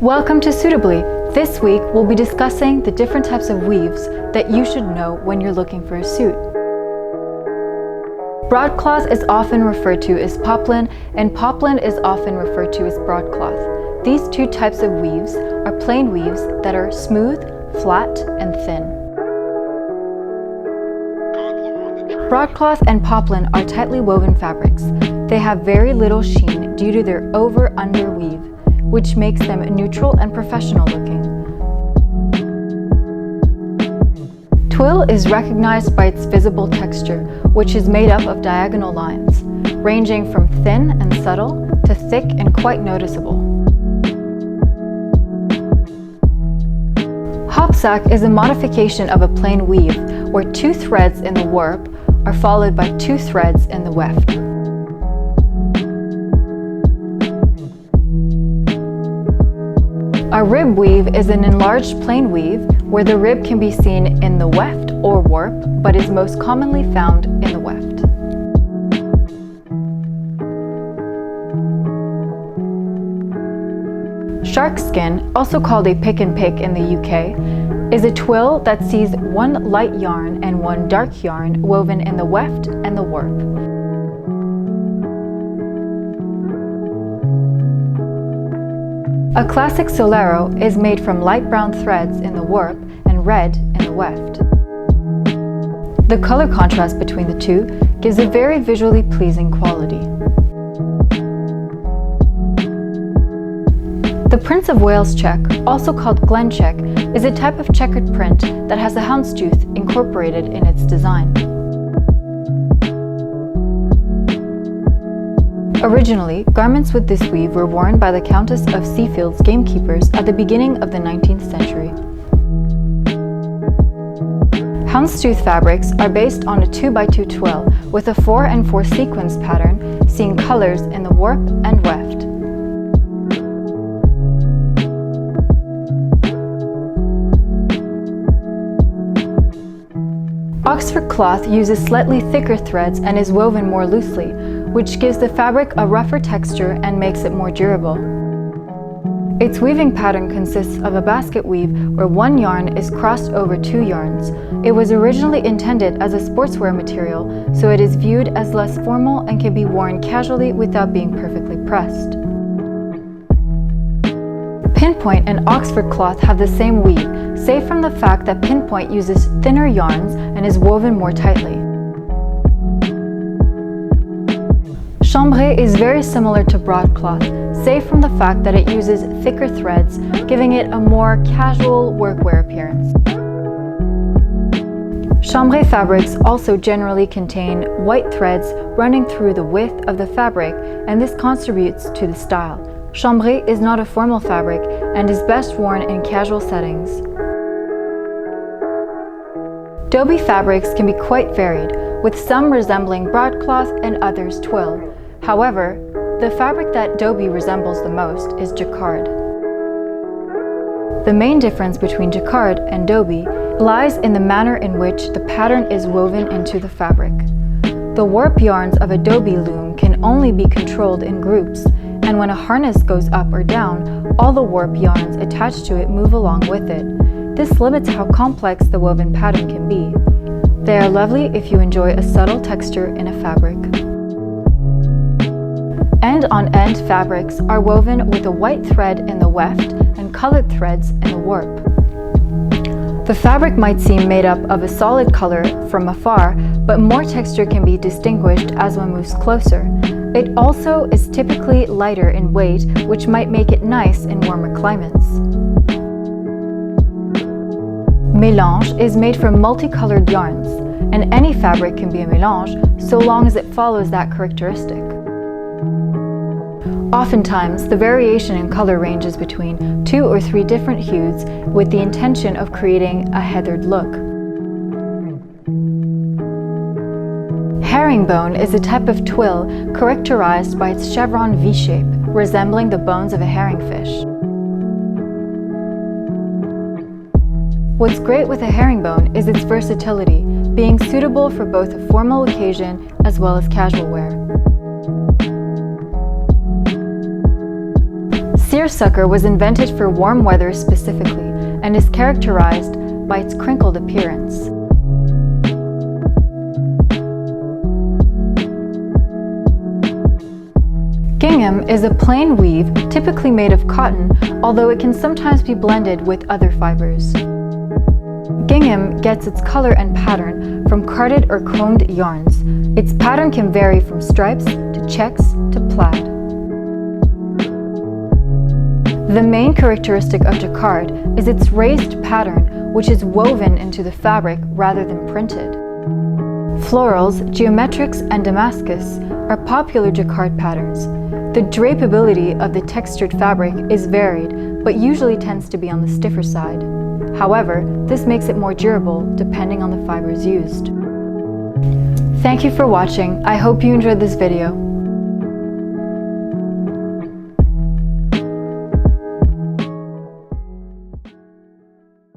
Welcome to Suitably. This week we'll be discussing the different types of weaves that you should know when you're looking for a suit. Broadcloth is often referred to as poplin, and poplin is often referred to as broadcloth. These two types of weaves are plain weaves that are smooth, flat, and thin. Broadcloth and poplin are tightly woven fabrics. They have very little sheen due to their over-under weave, which makes them neutral and professional looking. Twill is recognized by its visible texture, which is made up of diagonal lines, ranging from thin and subtle to thick and quite noticeable. Hopsack is a modification of a plain weave, where 2 threads in the warp are followed by 2 threads in the weft. A rib weave is an enlarged plain weave where the rib can be seen in the weft or warp, but is most commonly found in the weft. Sharkskin, also called a pick and pick in the UK, is a twill that sees 1 light yarn and 1 dark yarn woven in the weft and the warp. A classic Solaro is made from light brown threads in the warp and red in the weft. The color contrast between the two gives a very visually pleasing quality. The Prince of Wales check, also called Glen check, is a type of checkered print that has a houndstooth incorporated in its design. Originally, garments with this weave were worn by the Countess of Seafield's gamekeepers at the beginning of the 19th century. Houndstooth fabrics are based on a 2x2 twill with a 4x4 sequence pattern, seeing colors in the warp and weft. Oxford cloth uses slightly thicker threads and is woven more loosely, which gives the fabric a rougher texture and makes it more durable. Its weaving pattern consists of a basket weave where 1 yarn is crossed over 2 yarns. It was originally intended as a sportswear material, so it is viewed as less formal and can be worn casually without being perfectly pressed. Pinpoint and Oxford cloth have the same weave, save from the fact that Pinpoint uses thinner yarns and is woven more tightly. Chambray is very similar to broadcloth, save from the fact that it uses thicker threads, giving it a more casual workwear appearance. Chambray fabrics also generally contain white threads running through the width of the fabric, and this contributes to the style. Chambray is not a formal fabric and is best worn in casual settings. Dobby fabrics can be quite varied, with some resembling broadcloth and others twill. However, the fabric that Dobby resembles the most is Jacquard. The main difference between Jacquard and Dobby lies in the manner in which the pattern is woven into the fabric. The warp yarns of a Dobby loom can only be controlled in groups, and when a harness goes up or down, all the warp yarns attached to it move along with it. This limits how complex the woven pattern can be. They are lovely if you enjoy a subtle texture in a fabric. End-on-end fabrics are woven with a white thread in the weft and colored threads in the warp. The fabric might seem made up of a solid color from afar, but more texture can be distinguished as one moves closer. It also is typically lighter in weight, which might make it nice in warmer climates. Melange is made from multicolored yarns, and any fabric can be a melange so long as it follows that characteristic. Oftentimes, the variation in color ranges between 2 or 3 different hues with the intention of creating a heathered look. Herringbone is a type of twill characterized by its chevron V-shape, resembling the bones of a herringfish. What's great with a herringbone is its versatility, being suitable for both a formal occasion as well as casual wear. seersucker was invented for warm weather specifically and is characterized by its crinkled appearance. Gingham is a plain weave typically made of cotton, although it can sometimes be blended with other fibers. Gingham gets its color and pattern from carded or combed yarns. Its pattern can vary from stripes to checks to plaid. The main characteristic of jacquard is its raised pattern, which is woven into the fabric rather than printed. Florals, geometrics, and Damascus are popular jacquard patterns. The drapeability of the textured fabric is varied, but usually tends to be on the stiffer side. However, this makes it more durable depending on the fibers used. Thank you for watching. I hope you enjoyed this video.